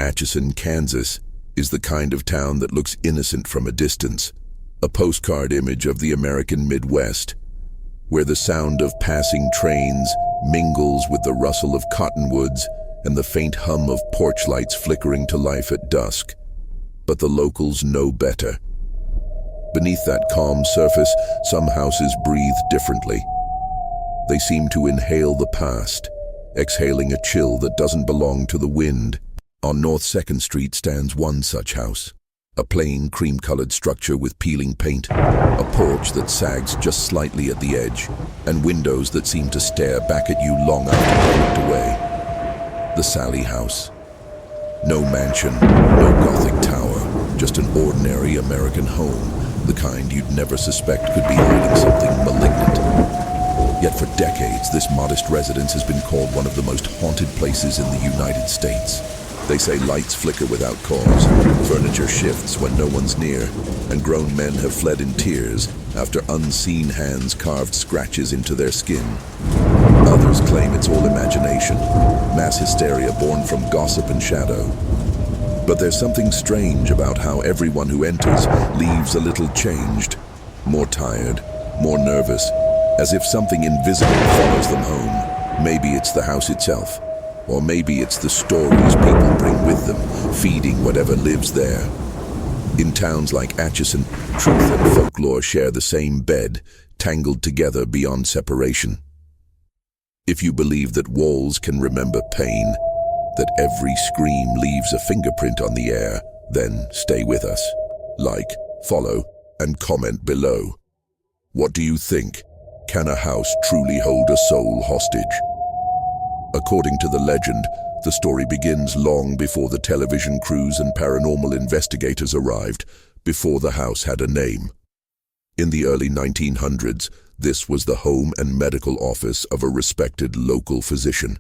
Atchison, Kansas, is the kind of town that looks innocent from a distance, a postcard image of the American Midwest, where the sound of passing trains mingles with the rustle of cottonwoods and the faint hum of porch lights flickering to life at dusk. But the locals know better. Beneath that calm surface, some houses breathe differently. They seem to inhale the past, exhaling a chill that doesn't belong to the wind. On North 2nd Street stands one such house, a plain cream-colored structure with peeling paint, a porch that sags just slightly at the edge, and windows that seem to stare back at you long after you looked away. The Sallie House. No mansion, no Gothic tower, just an ordinary American home, the kind you'd never suspect could be hiding something malignant. Yet for decades, this modest residence has been called one of the most haunted places in the United States. They say lights flicker without cause, furniture shifts when no one's near, and grown men have fled in tears after unseen hands carved scratches into their skin. Others claim it's all imagination, mass hysteria born from gossip and shadow. But there's something strange about how everyone who enters leaves a little changed, more tired, more nervous, as if something invisible follows them home. Maybe it's the house itself, or maybe it's the stories people bring with them, feeding whatever lives there. In towns like Atchison, truth and folklore share the same bed, tangled together beyond separation. If you believe that walls can remember pain, that every scream leaves a fingerprint on the air, then stay with us. Like, follow, and comment below. What do you think? Can a house truly hold a soul hostage? According to the legend, the story begins long before the television crews and paranormal investigators arrived, before the house had a name. In the early 1900s, this was the home and medical office of a respected local physician.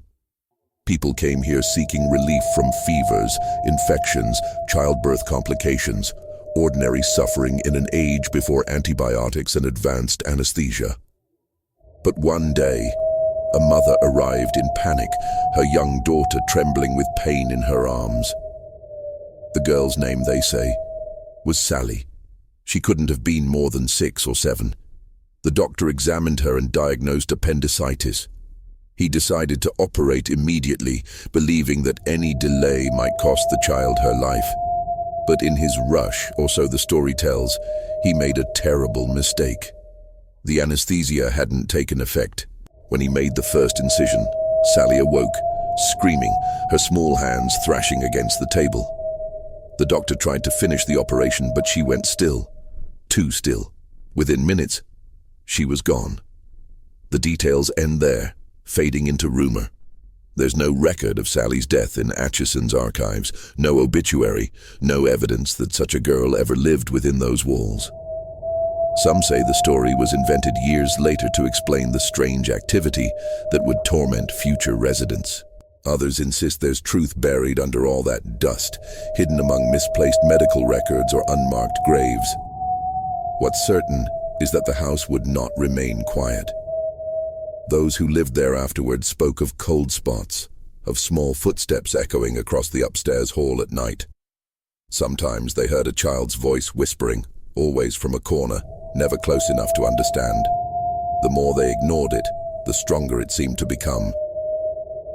People came here seeking relief from fevers, infections, childbirth complications, ordinary suffering in an age before antibiotics and advanced anesthesia. But one day, a mother arrived in panic, her young daughter trembling with pain in her arms. The girl's name, they say, was Sallie. She couldn't have been more than 6 or 7. The doctor examined her and diagnosed appendicitis. He decided to operate immediately, believing that any delay might cost the child her life. But in his rush, or so the story tells, he made a terrible mistake. The anesthesia hadn't taken effect. When he made the first incision, Sallie awoke, screaming, her small hands thrashing against the table. The doctor tried to finish the operation, but she went still, too still. Within minutes, she was gone. The details end there, fading into rumor. There's no record of Sallie's death in Atchison's archives, no obituary, no evidence that such a girl ever lived within those walls. Some say the story was invented years later to explain the strange activity that would torment future residents. Others insist there's truth buried under all that dust, hidden among misplaced medical records or unmarked graves. What's certain is that the house would not remain quiet. Those who lived there afterward spoke of cold spots, of small footsteps echoing across the upstairs hall at night. Sometimes they heard a child's voice whispering, always from a corner, never close enough to understand. The more they ignored it, the stronger it seemed to become.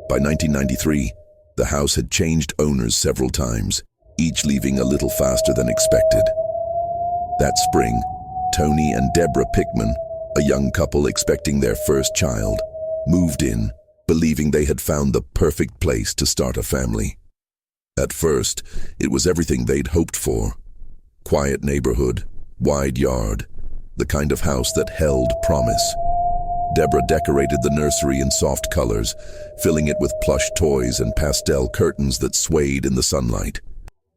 By 1993, the house had changed owners several times, each leaving a little faster than expected. That spring, Tony and Deborah Pickman, a young couple expecting their first child, moved in, believing they had found the perfect place to start a family. At first, it was everything they'd hoped for. Quiet neighborhood, wide yard, the kind of house that held promise. Deborah decorated the nursery in soft colors, filling it with plush toys and pastel curtains that swayed in the sunlight.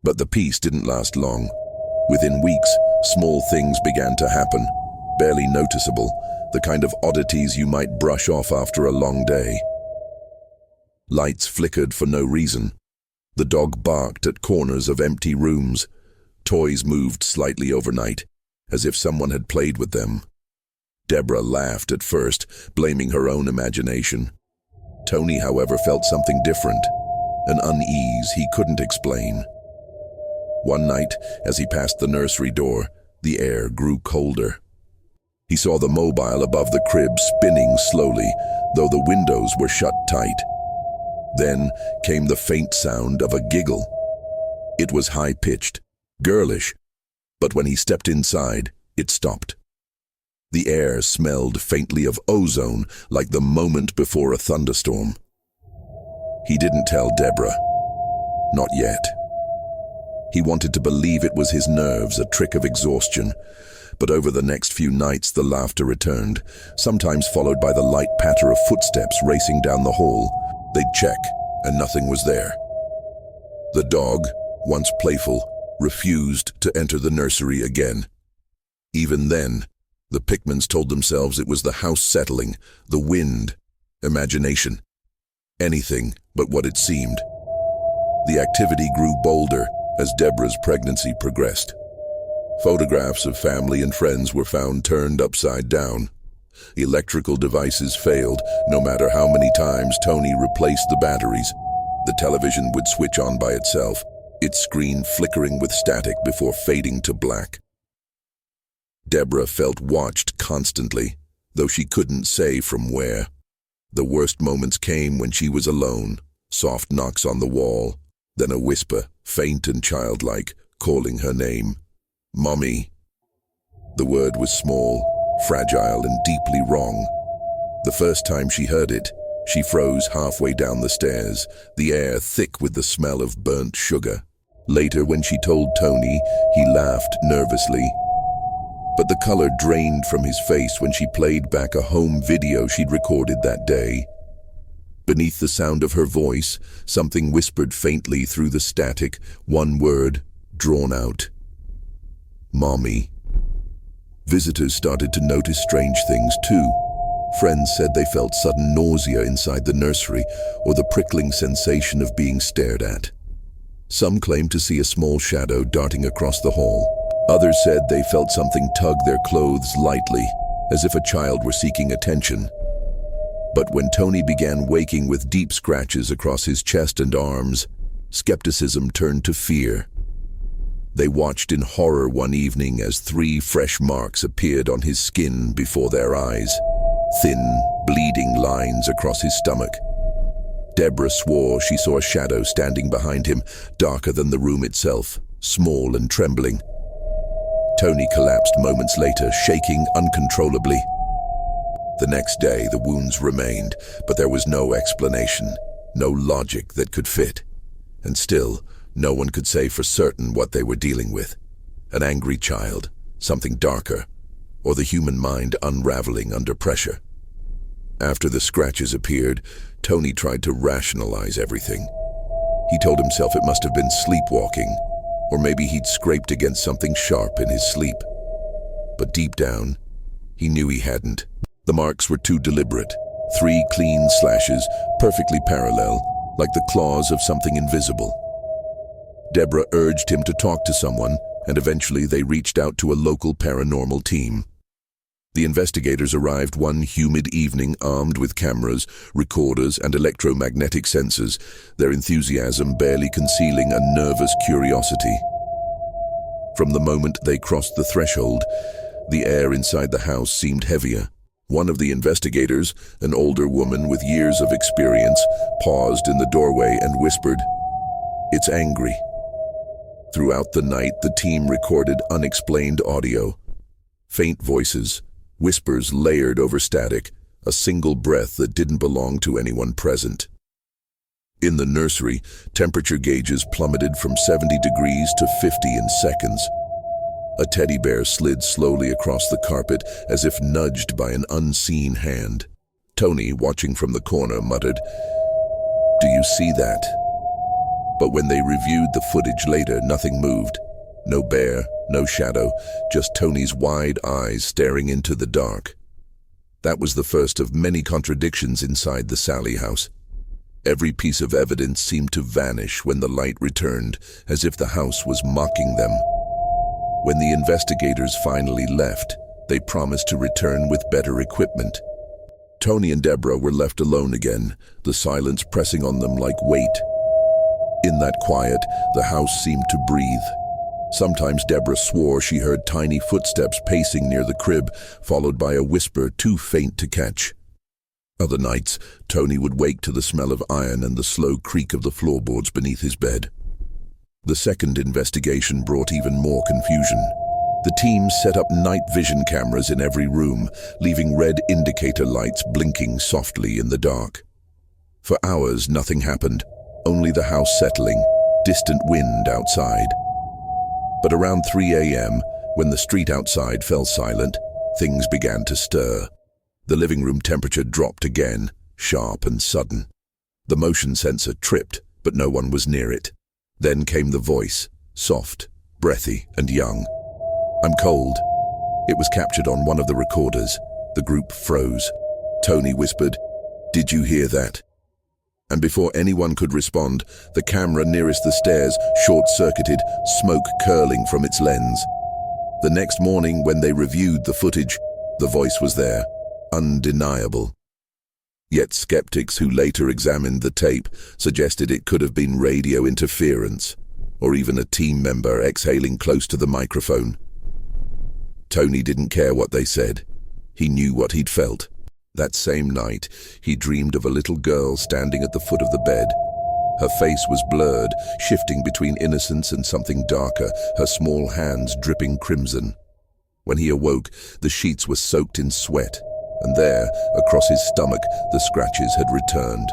But the peace didn't last long. Within weeks, small things began to happen, barely noticeable, the kind of oddities you might brush off after a long day. Lights flickered for no reason. The dog barked at corners of empty rooms. Toys moved slightly overnight, as if someone had played with them. Deborah laughed at first, blaming her own imagination. Tony, however, felt something different. an unease he couldn't explain. One night, as he passed the nursery door, the air grew colder. He saw the mobile above the crib spinning slowly, though the windows were shut tight. Then came the faint sound of a giggle. It was high-pitched, girlish, but when he stepped inside, it stopped. The air smelled faintly of ozone, like the moment before a thunderstorm. He didn't tell Deborah. Not yet. He wanted to believe it was his nerves, a trick of exhaustion. But over the next few nights the laughter returned, sometimes followed by the light patter of footsteps racing down the hall. They'd check, and nothing was there. The dog, once playful, refused to enter the nursery again. Even then, the Pickmans told themselves it was the house settling, the wind, imagination. Anything but what it seemed. The activity grew bolder as Deborah's pregnancy progressed. Photographs of family and friends were found turned upside down. Electrical devices failed, no matter how many times Tony replaced the batteries. The television would switch on by itself, its screen flickering with static before fading to black. Deborah felt watched constantly, though she couldn't say from where. The worst moments came when she was alone, soft knocks on the wall, then a whisper, faint and childlike, calling her name. Mommy. The word was small, fragile and deeply wrong. The first time she heard it, she froze halfway down the stairs, the air thick with the smell of burnt sugar. Later, when she told Tony, he laughed nervously. But the color drained from his face when she played back a home video she'd recorded that day. Beneath the sound of her voice, something whispered faintly through the static, one word, drawn out. Mommy. Visitors started to notice strange things too. Friends said they felt sudden nausea inside the nursery or the prickling sensation of being stared at. Some claimed to see a small shadow darting across the hall. Others said they felt something tug their clothes lightly, as if a child were seeking attention. But when Tony began waking with deep scratches across his chest and arms, skepticism turned to fear. They watched in horror one evening as 3 fresh marks appeared on his skin before their eyes, thin, bleeding lines across his stomach. Deborah swore she saw a shadow standing behind him, darker than the room itself, small and trembling. Tony collapsed moments later, shaking uncontrollably. The next day, the wounds remained, but there was no explanation, no logic that could fit. And still, no one could say for certain what they were dealing with. An angry child, something darker, or the human mind unraveling under pressure. After the scratches appeared, Tony tried to rationalize everything. He told himself it must have been sleepwalking, or maybe he'd scraped against something sharp in his sleep. But deep down, he knew he hadn't. The marks were too deliberate. 3 clean slashes, perfectly parallel, like the claws of something invisible. Deborah urged him to talk to someone, and eventually they reached out to a local paranormal team. The investigators arrived one humid evening armed with cameras, recorders, and electromagnetic sensors, their enthusiasm barely concealing a nervous curiosity. From the moment they crossed the threshold, the air inside the house seemed heavier. One of the investigators, an older woman with years of experience, paused in the doorway and whispered, "It's angry." Throughout the night, the team recorded unexplained audio. Faint voices, whispers layered over static, a single breath that didn't belong to anyone present. In the nursery, temperature gauges plummeted from 70 degrees to 50 in seconds. A teddy bear slid slowly across the carpet as if nudged by an unseen hand. Tony, watching from the corner, muttered, "Do you see that?" But when they reviewed the footage later, nothing moved. No bear, no shadow, just Tony's wide eyes staring into the dark. That was the first of many contradictions inside the Sallie house. Every piece of evidence seemed to vanish when the light returned, as if the house was mocking them. When the investigators finally left, they promised to return with better equipment. Tony and Deborah were left alone again, the silence pressing on them like weight. In that quiet, the house seemed to breathe. Sometimes Deborah swore she heard tiny footsteps pacing near the crib, followed by a whisper too faint to catch. Other nights, Tony would wake to the smell of iron and the slow creak of the floorboards beneath his bed. The second investigation brought even more confusion. The team set up night vision cameras in every room, leaving red indicator lights blinking softly in the dark. For hours, nothing happened, only the house settling, distant wind outside. But around 3 a.m., when the street outside fell silent, things began to stir. The living room temperature dropped again, sharp and sudden. The motion sensor tripped, but no one was near it. Then came the voice, soft, breathy, and young. "I'm cold." It was captured on one of the recorders. The group froze. Tony whispered, "Did you hear that?" And before anyone could respond, the camera nearest the stairs short-circuited, smoke curling from its lens. The next morning, when they reviewed the footage, the voice was there, undeniable. Yet skeptics who later examined the tape suggested it could have been radio interference, or even a team member exhaling close to the microphone. Tony didn't care what they said. He knew what he'd felt. That same night, he dreamed of a little girl standing at the foot of the bed. Her face was blurred, shifting between innocence and something darker, her small hands dripping crimson. When he awoke, the sheets were soaked in sweat, and there, across his stomach, the scratches had returned.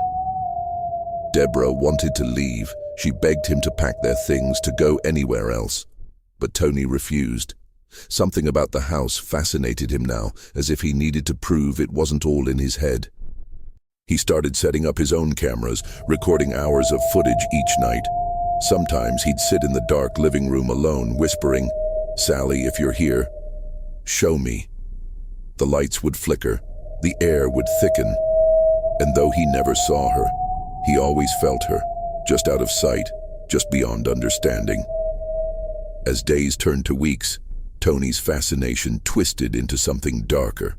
Deborah wanted to leave. She begged him to pack their things, to go anywhere else. But Tony refused. Something about the house fascinated him now, as if he needed to prove it wasn't all in his head. He started setting up his own cameras, recording hours of footage each night. Sometimes he'd sit in the dark living room alone, whispering, "Sallie, if you're here, show me." The lights would flicker, the air would thicken, and though he never saw her, he always felt her, just out of sight, just beyond understanding. As days turned to weeks, Tony's fascination twisted into something darker.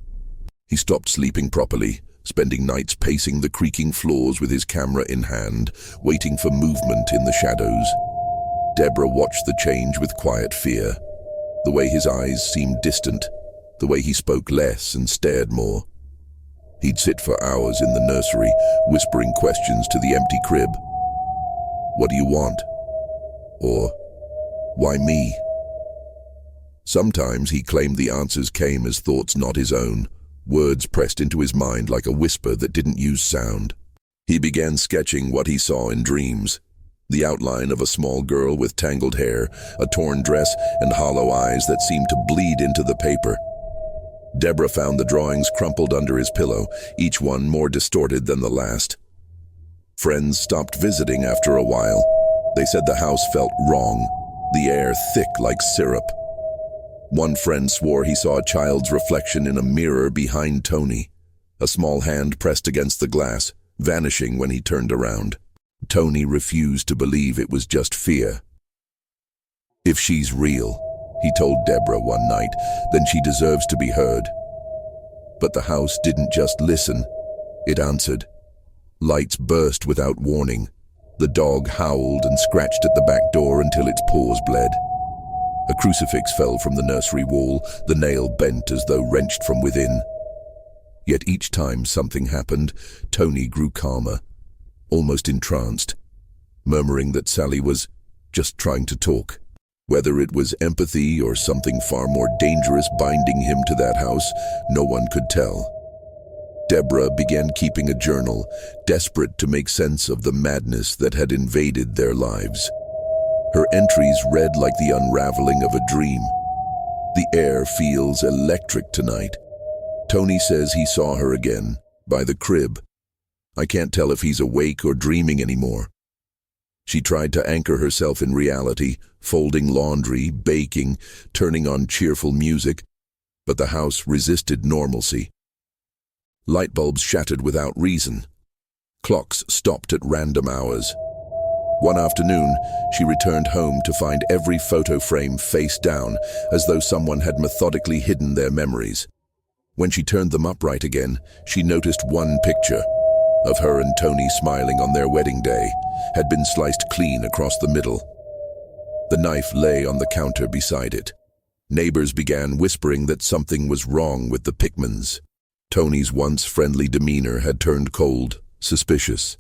He stopped sleeping properly, spending nights pacing the creaking floors with his camera in hand, waiting for movement in the shadows. Deborah watched the change with quiet fear. The way his eyes seemed distant, the way he spoke less and stared more. He'd sit for hours in the nursery, whispering questions to the empty crib. "What do you want?" Or, "Why me?" Sometimes he claimed the answers came as thoughts not his own, words pressed into his mind like a whisper that didn't use sound. He began sketching what he saw in dreams. The outline of a small girl with tangled hair, a torn dress, and hollow eyes that seemed to bleed into the paper. Deborah found the drawings crumpled under his pillow, each one more distorted than the last. Friends stopped visiting after a while. They said the house felt wrong, the air thick like syrup. One friend swore he saw a child's reflection in a mirror behind Tony, a small hand pressed against the glass, vanishing when he turned around. Tony refused to believe it was just fear. "If she's real," he told Deborah one night, "then she deserves to be heard." But the house didn't just listen, it answered. Lights burst without warning. The dog howled and scratched at the back door until its paws bled. A crucifix fell from the nursery wall, the nail bent as though wrenched from within. Yet each time something happened, Tony grew calmer, almost entranced, murmuring that Sallie was just trying to talk. Whether it was empathy or something far more dangerous binding him to that house, no one could tell. Deborah began keeping a journal, desperate to make sense of the madness that had invaded their lives. Her entries read like the unraveling of a dream. "The air feels electric tonight. Tony says he saw her again, by the crib. I can't tell if he's awake or dreaming anymore." She tried to anchor herself in reality, folding laundry, baking, turning on cheerful music, but the house resisted normalcy. Light bulbs shattered without reason. Clocks stopped at random hours. One afternoon, she returned home to find every photo frame face down, as though someone had methodically hidden their memories. When she turned them upright again, she noticed one picture, of her and Tony smiling on their wedding day, had been sliced clean across the middle. The knife lay on the counter beside it. Neighbors began whispering that something was wrong with the Pickmans. Tony's once friendly demeanor had turned cold, suspicious.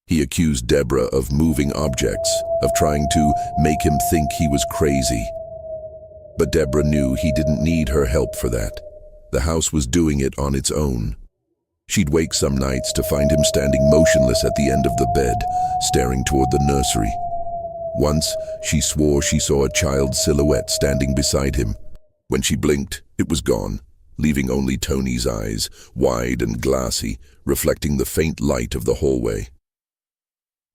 He accused Deborah of moving objects, of trying to make him think he was crazy. But Deborah knew he didn't need her help for that. The house was doing it on its own. She'd wake some nights to find him standing motionless at the end of the bed, staring toward the nursery. Once, she swore she saw a child's silhouette standing beside him. When she blinked, it was gone, leaving only Tony's eyes, wide and glassy, reflecting the faint light of the hallway.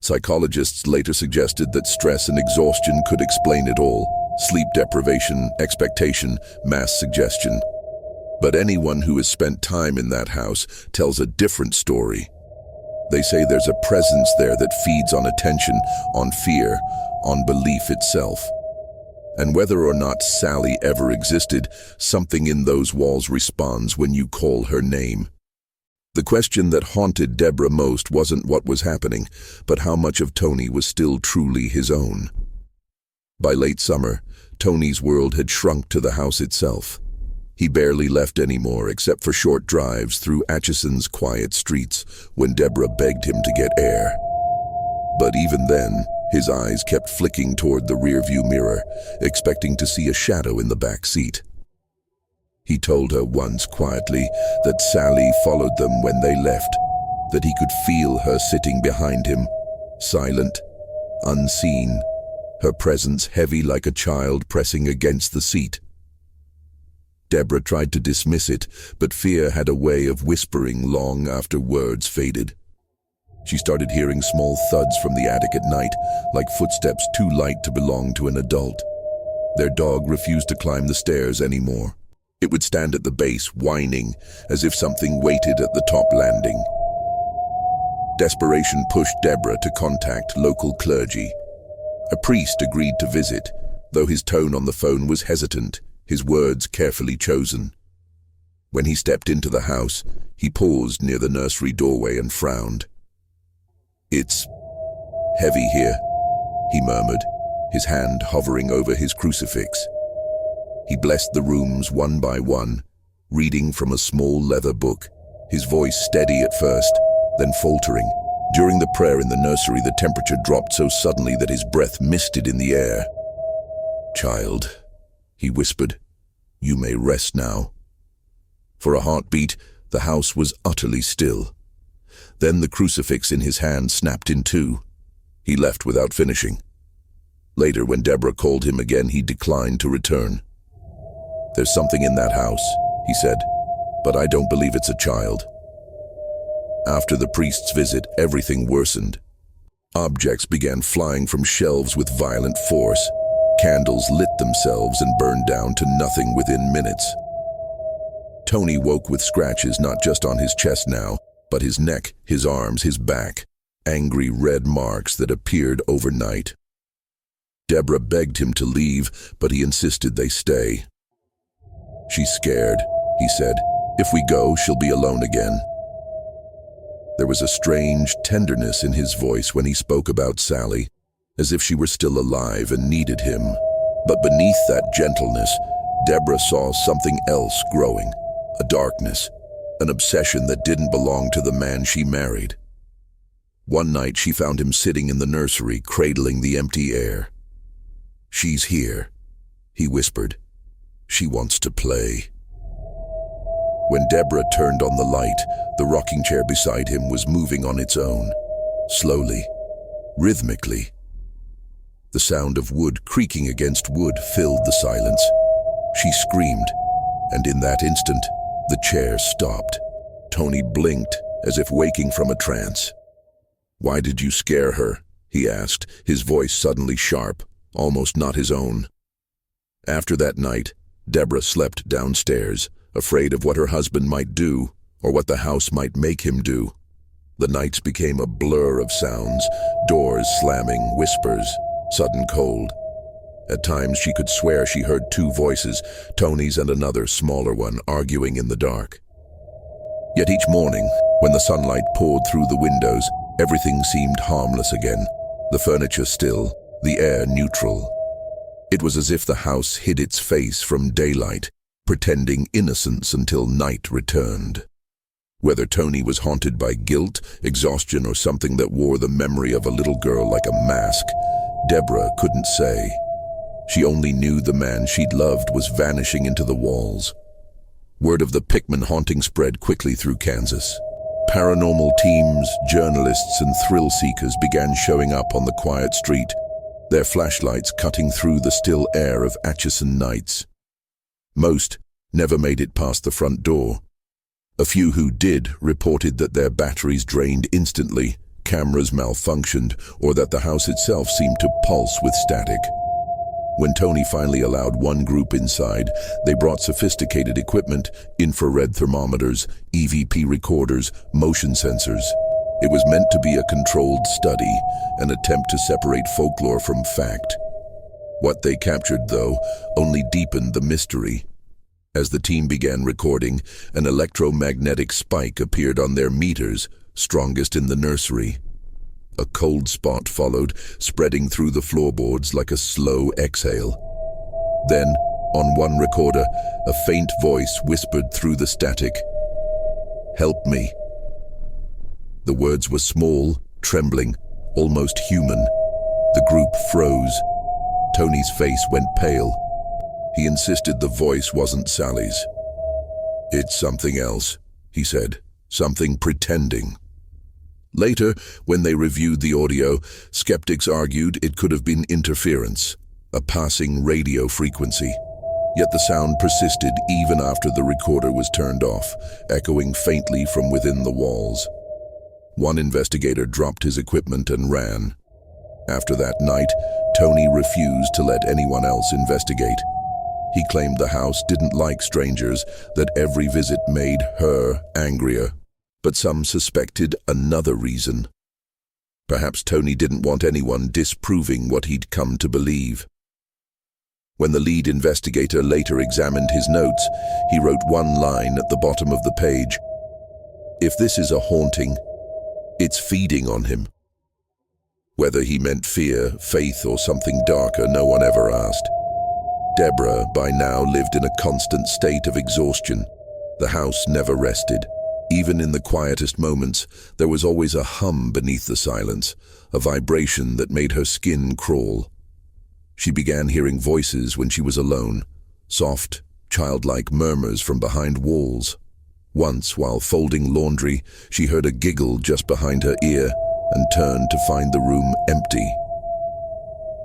Psychologists later suggested that stress and exhaustion could explain it all: sleep deprivation, expectation, mass suggestion. But anyone who has spent time in that house tells a different story. They say there's a presence there that feeds on attention, on fear, on belief itself. And whether or not Sallie ever existed, something in those walls responds when you call her name. The question that haunted Deborah most wasn't what was happening, but how much of Tony was still truly his own. By late summer, Tony's world had shrunk to the house itself. He barely left anymore except for short drives through Atchison's quiet streets when Deborah begged him to get air. But even then, his eyes kept flicking toward the rearview mirror, expecting to see a shadow in the back seat. He told her once quietly that Sallie followed them when they left, that he could feel her sitting behind him, silent, unseen, her presence heavy like a child pressing against the seat. Deborah tried to dismiss it, but fear had a way of whispering long after words faded. She started hearing small thuds from the attic at night, like footsteps too light to belong to an adult. Their dog refused to climb the stairs anymore. It would stand at the base, whining, as if something waited at the top landing. Desperation pushed Deborah to contact local clergy. A priest agreed to visit, though his tone on the phone was hesitant, his words carefully chosen. When he stepped into the house, he paused near the nursery doorway and frowned. "It's heavy here," he murmured, his hand hovering over his crucifix. He blessed the rooms one by one, reading from a small leather book, his voice steady at first, then faltering. During the prayer in the nursery, the temperature dropped so suddenly that his breath misted in the air. "Child," he whispered, "you may rest now." For a heartbeat, the house was utterly still. Then the crucifix in his hand snapped in two. He left without finishing. Later, when Deborah called him again, he declined to return. "There's something in that house," he said, "but I don't believe it's a child." After the priest's visit, everything worsened. Objects began flying from shelves with violent force. Candles lit themselves and burned down to nothing within minutes. Tony woke with scratches not just on his chest now, but his neck, his arms, his back, angry red marks that appeared overnight. Deborah begged him to leave, but he insisted they stay. "She's scared," he said. "If we go, she'll be alone again." There was a strange tenderness in his voice when he spoke about Sallie, as if she were still alive and needed him. But beneath that gentleness, Deborah saw something else growing, a darkness, an obsession that didn't belong to the man she married. One night she found him sitting in the nursery, cradling the empty air. "She's here," he whispered. "She wants to play." When Deborah turned on the light, the rocking chair beside him was moving on its own, slowly, rhythmically. The sound of wood creaking against wood filled the silence. She screamed, and in that instant, the chair stopped. Tony blinked, as if waking from a trance. "Why did you scare her?" he asked, his voice suddenly sharp, almost not his own. After that night, Deborah slept downstairs, afraid of what her husband might do, or what the house might make him do. The nights became a blur of sounds, doors slamming, whispers, sudden cold. At times she could swear she heard two voices, Tony's and another, smaller one, arguing in the dark. Yet each morning, When the sunlight poured through the windows, everything seemed harmless again. The furniture still, the air neutral. It was as if the house hid its face from daylight, pretending innocence until night returned. Whether Tony was haunted by guilt, exhaustion, or something that wore the memory of a little girl like a mask, Deborah couldn't say. She only knew the man she'd loved was vanishing into the walls. Word of the Pickman haunting spread quickly through Kansas. Paranormal teams, journalists, and thrill-seekers began showing up on the quiet street, their flashlights cutting through the still air of Atchison nights. Most never made it past the front door. A few who did reported that their batteries drained instantly, cameras malfunctioned, or that the house itself seemed to pulse with static. When Tony finally allowed one group inside, they brought sophisticated equipment, infrared thermometers, EVP recorders, motion sensors. It was meant to be a controlled study, an attempt to separate folklore from fact. What they captured, though, only deepened the mystery. As the team began recording, an electromagnetic spike appeared on their meters, strongest in the nursery. A cold spot followed, spreading through the floorboards like a slow exhale. Then, on one recorder, a faint voice whispered through the static, "Help me." The words were small, trembling, almost human. The group froze. Tony's face went pale. He insisted the voice wasn't Sallie's. "It's something else," he said, "something pretending." Later, when they reviewed the audio, skeptics argued it could have been interference, a passing radio frequency. Yet the sound persisted even after the recorder was turned off, echoing faintly from within the walls. One investigator dropped his equipment and ran. After that night, Tony refused to let anyone else investigate. He claimed the house didn't like strangers, that every visit made her angrier. But some suspected another reason. Perhaps Tony didn't want anyone disproving what he'd come to believe. When the lead investigator later examined his notes, he wrote one line at the bottom of the page. "If this is a haunting, it's feeding on him." Whether he meant fear, faith, or something darker, no one ever asked. Deborah, by now, lived in a constant state of exhaustion. The house never rested. Even in the quietest moments, there was always a hum beneath the silence, a vibration that made her skin crawl. She began hearing voices when she was alone, soft, childlike murmurs from behind walls. Once, while folding laundry, she heard a giggle just behind her ear and turned to find the room empty.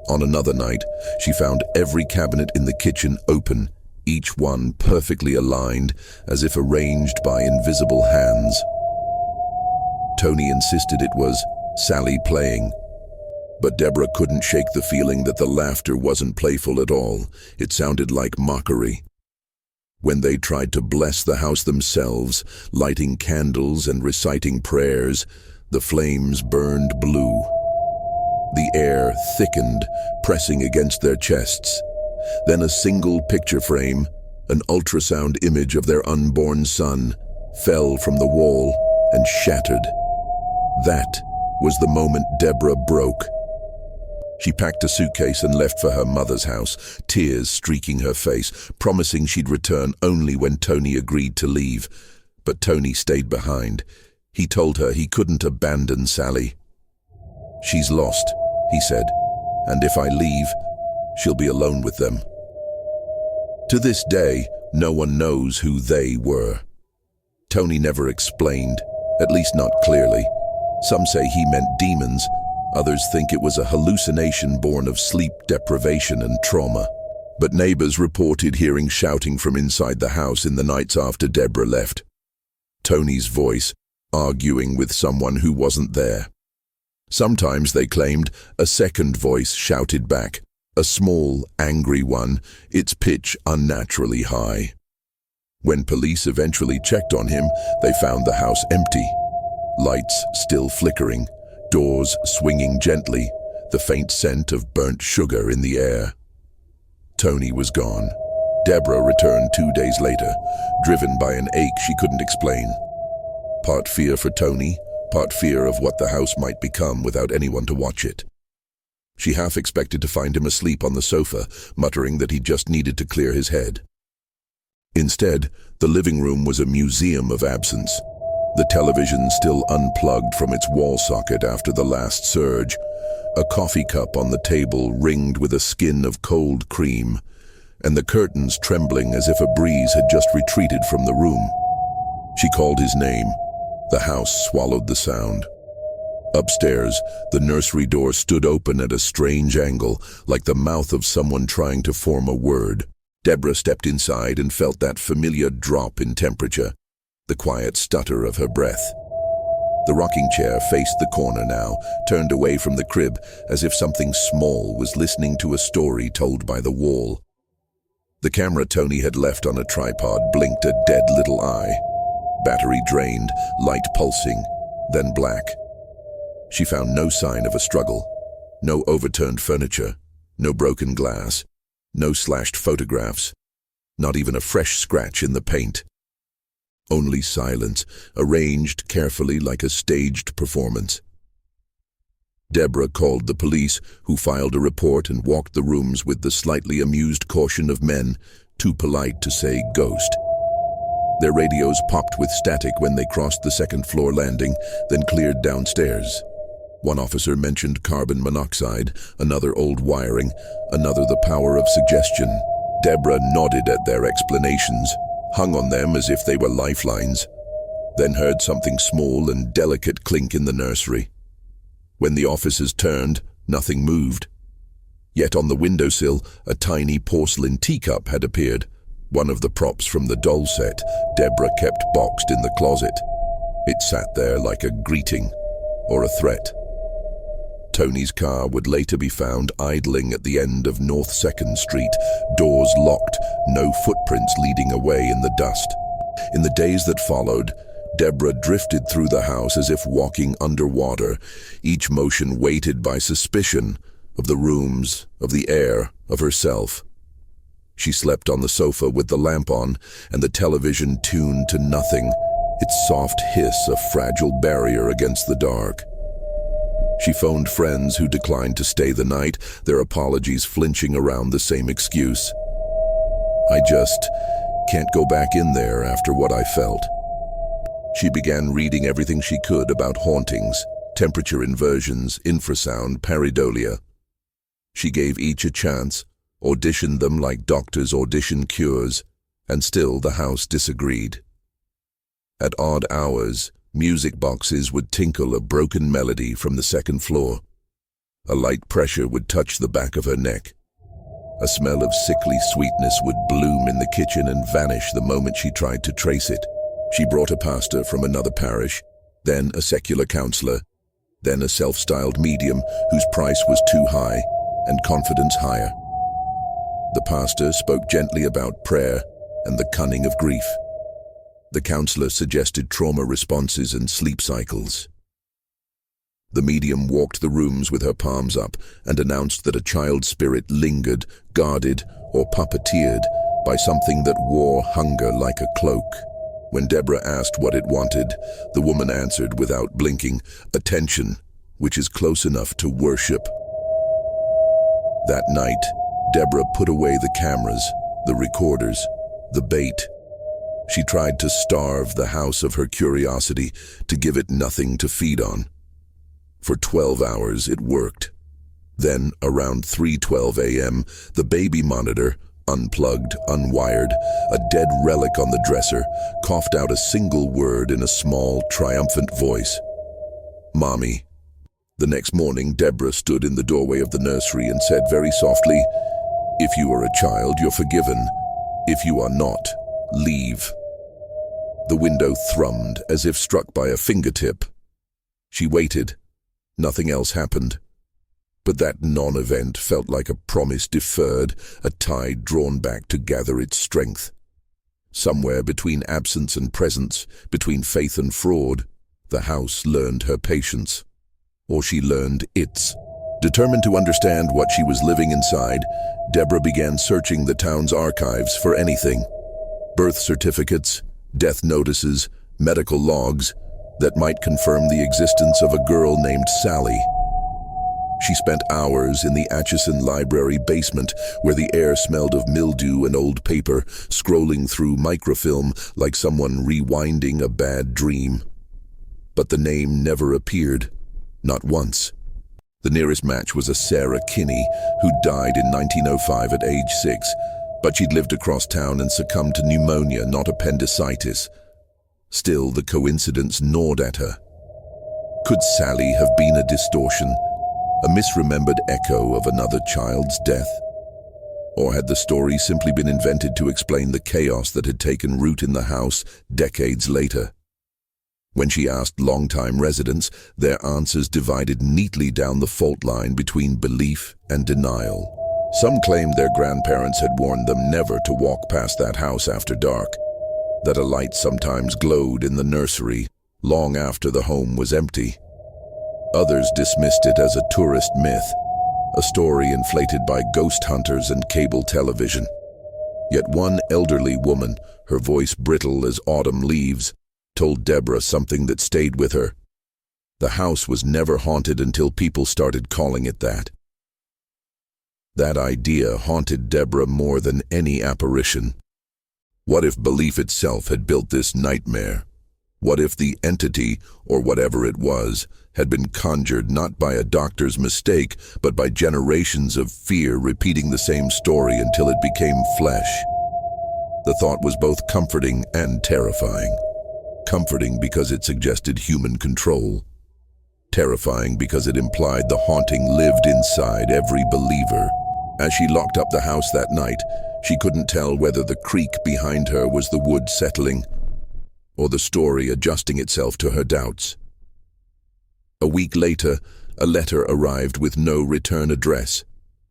On another night, she found every cabinet in the kitchen open, each one perfectly aligned, as if arranged by invisible hands. Tony insisted it was Sallie playing, but Deborah couldn't shake the feeling that the laughter wasn't playful at all. It sounded like mockery. When they tried to bless the house themselves, lighting candles and reciting prayers, the flames burned blue. The air thickened, pressing against their chests. Then a single picture frame, an ultrasound image of their unborn son, fell from the wall and shattered. That was the moment Deborah broke. She packed a suitcase and left for her mother's house, tears streaking her face, promising she'd return only when Tony agreed to leave. But Tony stayed behind. He told her he couldn't abandon Sallie. "She's lost," he said, "and if I leave, she'll be alone with them." To this day, no one knows who they were. Tony never explained, at least not clearly. Some say he meant demons. Others think it was a hallucination born of sleep deprivation and trauma. But neighbors reported hearing shouting from inside the house in the nights after Deborah left. Tony's voice, arguing with someone who wasn't there. Sometimes, they claimed, a second voice shouted back, a small, angry one, its pitch unnaturally high. When police eventually checked on him, they found the house empty. Lights still flickering, doors swinging gently, the faint scent of burnt sugar in the air. Tony was gone. Deborah returned 2 days later, driven by an ache she couldn't explain. Part fear for Tony, part fear of what the house might become without anyone to watch it. She half expected to find him asleep on the sofa, muttering that he just needed to clear his head. Instead, the living room was a museum of absence. The television still unplugged from its wall socket after the last surge, a coffee cup on the table ringed with a skin of cold cream, and the curtains trembling as if a breeze had just retreated from the room. She called his name. The house swallowed the sound. Upstairs, the nursery door stood open at a strange angle, like the mouth of someone trying to form a word. Deborah stepped inside and felt that familiar drop in temperature, the quiet stutter of her breath. The rocking chair faced the corner now, turned away from the crib, as if something small was listening to a story told by the wall. The camera Tony had left on a tripod blinked a dead little eye. Battery drained, light pulsing, then black. She found no sign of a struggle. No overturned furniture, no broken glass, no slashed photographs, not even a fresh scratch in the paint. Only silence, arranged carefully like a staged performance. Deborah called the police, who filed a report and walked the rooms with the slightly amused caution of men too polite to say ghost. Their radios popped with static when they crossed the second-floor landing, then cleared downstairs. One officer mentioned carbon monoxide, another old wiring, another the power of suggestion. Deborah nodded at their explanations, hung on them as if they were lifelines, then heard something small and delicate clink in the nursery. When the officers turned, nothing moved. Yet on the windowsill, a tiny porcelain teacup had appeared, one of the props from the doll set Deborah kept boxed in the closet. It sat there like a greeting or a threat. Tony's car would later be found idling at the end of North 2nd Street, doors locked, no footprints leading away in the dust. In the days that followed, Deborah drifted through the house as if walking underwater, each motion weighted by suspicion of the rooms, of the air, of herself. She slept on the sofa with the lamp on and the television tuned to nothing, its soft hiss a fragile barrier against the dark. She phoned friends who declined to stay the night, their apologies flinching around the same excuse. "I just can't go back in there after what I felt." She began reading everything she could about hauntings, temperature inversions, infrasound, pareidolia. She gave each a chance, auditioned them like doctors audition cures, and still the house disagreed. At odd hours, music boxes would tinkle a broken melody from the second floor. A light pressure would touch the back of her neck. A smell of sickly sweetness would bloom in the kitchen and vanish the moment she tried to trace it. She brought a pastor from another parish, then a secular counselor, then a self-styled medium whose price was too high and confidence higher. The pastor spoke gently about prayer and the cunning of grief. The counselor suggested trauma responses and sleep cycles. The medium walked the rooms with her palms up and announced that a child spirit lingered, guarded, or puppeteered by something that wore hunger like a cloak. When Deborah asked what it wanted, the woman answered without blinking, attention, which is close enough to worship. That night, Deborah put away the cameras, the recorders, the bait. She tried to starve the house of her curiosity, to give it nothing to feed on. For 12 hours it worked. Then, around 3:12 a.m., the baby monitor, unplugged, unwired, a dead relic on the dresser, coughed out a single word in a small, triumphant voice. "Mommy." The next morning, Deborah stood in the doorway of the nursery and said very softly, "If you are a child, you're forgiven. If you are not, leave." The window thrummed as if struck by a fingertip. She waited. Nothing else happened. But that non-event felt like a promise deferred, a tide drawn back to gather its strength. Somewhere between absence and presence, between faith and fraud, the house learned her patience. Or she learned its. Determined to understand what she was living inside, Deborah began searching the town's archives for anything. Birth certificates, death notices, medical logs, that might confirm the existence of a girl named Sallie. She spent hours in the Atchison Library basement where the air smelled of mildew and old paper, scrolling through microfilm like someone rewinding a bad dream. But the name never appeared, not once. The nearest match was a Sarah Kinney, who died in 1905 at age 6, but she'd lived across town and succumbed to pneumonia, not appendicitis. Still, the coincidence gnawed at her. Could Sallie have been a distortion, a misremembered echo of another child's death? Or had the story simply been invented to explain the chaos that had taken root in the house decades later? When she asked longtime residents, their answers divided neatly down the fault line between belief and denial. Some claimed their grandparents had warned them never to walk past that house after dark, that a light sometimes glowed in the nursery long after the home was empty. Others dismissed it as a tourist myth, a story inflated by ghost hunters and cable television. Yet one elderly woman, her voice brittle as autumn leaves, told Deborah something that stayed with her. The house was never haunted until people started calling it that. That idea haunted Deborah more than any apparition. What if belief itself had built this nightmare? What if the entity, or whatever it was, had been conjured not by a doctor's mistake, but by generations of fear repeating the same story until it became flesh? The thought was both comforting and terrifying. Comforting because it suggested human control. Terrifying because it implied the haunting lived inside every believer. As she locked up the house that night, she couldn't tell whether the creak behind her was the wood settling, or the story adjusting itself to her doubts. A week later, a letter arrived with no return address,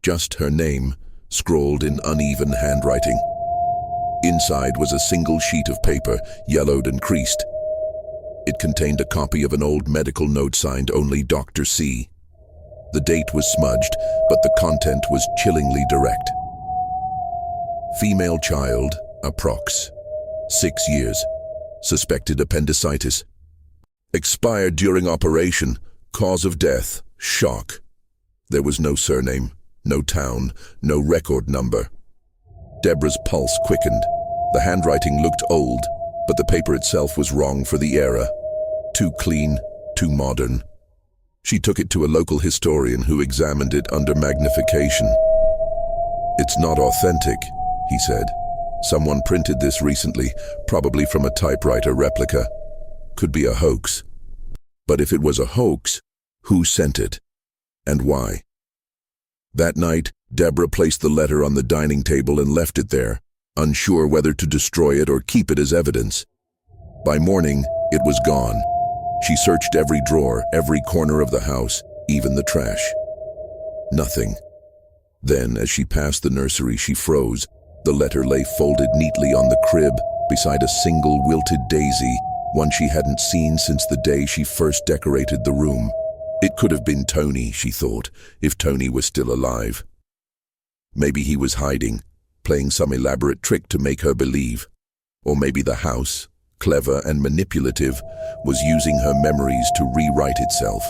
just her name, scrawled in uneven handwriting. Inside was a single sheet of paper, yellowed and creased. It contained a copy of an old medical note signed only Dr. C. The date was smudged, but the content was chillingly direct. Female child, approx. 6 years. Suspected appendicitis. Expired during operation. Cause of death, shock. There was no surname, no town, no record number. Deborah's pulse quickened. The handwriting looked old, but the paper itself was wrong for the era. Too clean, too modern. She took it to a local historian who examined it under magnification. "It's not authentic," he said. "Someone printed this recently, probably from a typewriter replica. Could be a hoax." But if it was a hoax, who sent it? And why? That night, Deborah placed the letter on the dining table and left it there, unsure whether to destroy it or keep it as evidence. By morning, it was gone. She searched every drawer, every corner of the house, even the trash. Nothing. Then, as she passed the nursery, she froze. The letter lay folded neatly on the crib, beside a single wilted daisy, one she hadn't seen since the day she first decorated the room. It could have been Tony, she thought, if Tony was still alive. Maybe he was hiding, playing some elaborate trick to make her believe. Or maybe the house, clever and manipulative, was using her memories to rewrite itself.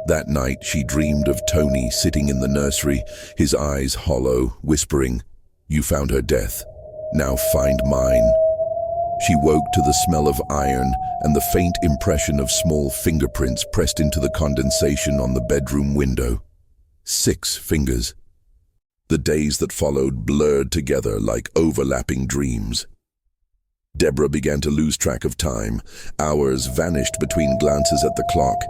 That night she dreamed of Tony sitting in the nursery, his eyes hollow, whispering, "You found her death. Now find mine." She woke to the smell of iron and the faint impression of small fingerprints pressed into the condensation on the bedroom window. 6 fingers. The days that followed blurred together like overlapping dreams. Deborah began to lose track of time. Hours vanished between glances at the clock,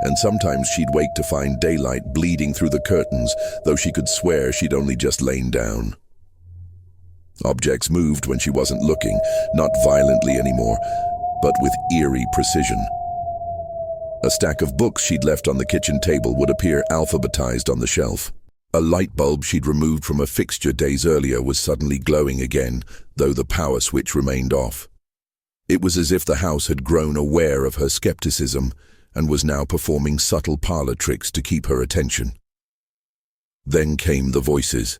and sometimes she'd wake to find daylight bleeding through the curtains, though she could swear she'd only just lain down. Objects moved when she wasn't looking, not violently anymore, but with eerie precision. A stack of books she'd left on the kitchen table would appear alphabetized on the shelf. A light bulb she'd removed from a fixture days earlier was suddenly glowing again, though the power switch remained off. It was as if the house had grown aware of her skepticism and was now performing subtle parlor tricks to keep her attention. Then came the voices.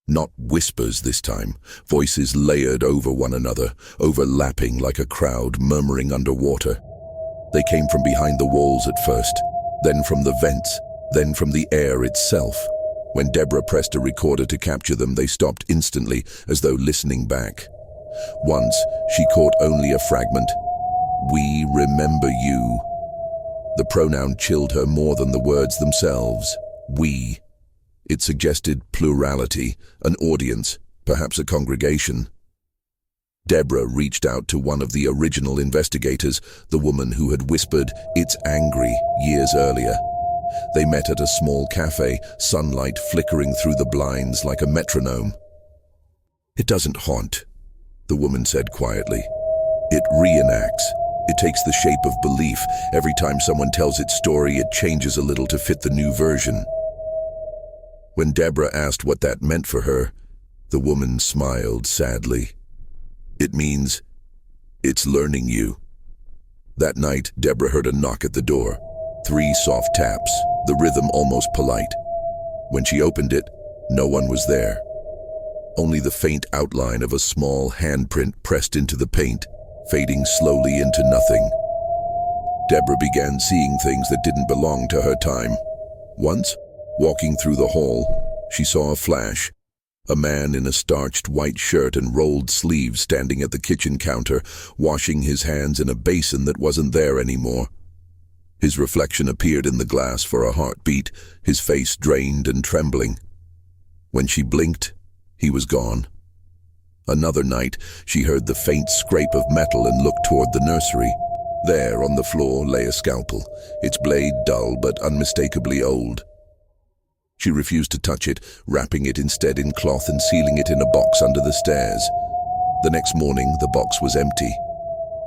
Not whispers this time, voices layered over one another, overlapping like a crowd murmuring underwater. They came from behind the walls at first, then from the vents, then from the air itself. When Deborah pressed a recorder to capture them, they stopped instantly, as though listening back. Once, she caught only a fragment. "We remember you." The pronoun chilled her more than the words themselves. We. It suggested plurality, an audience, perhaps a congregation. Deborah reached out to one of the original investigators, the woman who had whispered, "It's angry," years earlier. They met at a small cafe, sunlight flickering through the blinds like a metronome. "It doesn't haunt," the woman said quietly. "It reenacts. It takes the shape of belief. Every time someone tells its story, it changes a little to fit the new version." When Deborah asked what that meant for her, the woman smiled sadly. "It means it's learning you." That night, Deborah heard a knock at the door. 3 soft taps, the rhythm almost polite. When she opened it, no one was there. Only the faint outline of a small handprint pressed into the paint, fading slowly into nothing. Deborah began seeing things that didn't belong to her time. Once, walking through the hall, she saw a flash. A man in a starched white shirt and rolled sleeves standing at the kitchen counter, washing his hands in a basin that wasn't there anymore. His reflection appeared in the glass for a heartbeat, his face drained and trembling. When she blinked, he was gone. Another night, she heard the faint scrape of metal and looked toward the nursery. There, on the floor, lay a scalpel, its blade dull but unmistakably old. She refused to touch it, wrapping it instead in cloth and sealing it in a box under the stairs. The next morning, the box was empty.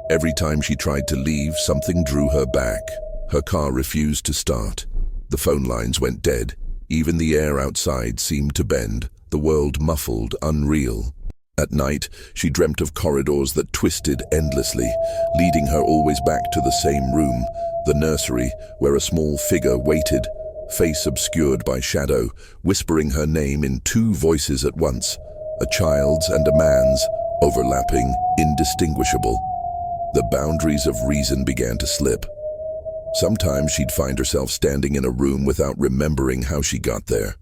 Every time she tried to leave, something drew her back. Her car refused to start. The phone lines went dead. Even the air outside seemed to bend, the world muffled, unreal. At night, she dreamt of corridors that twisted endlessly, leading her always back to the same room, the nursery, where a small figure waited, face obscured by shadow, whispering her name in 2 voices at once, a child's and a man's, overlapping, indistinguishable. The boundaries of reason began to slip. Sometimes she'd find herself standing in a room without remembering how she got there.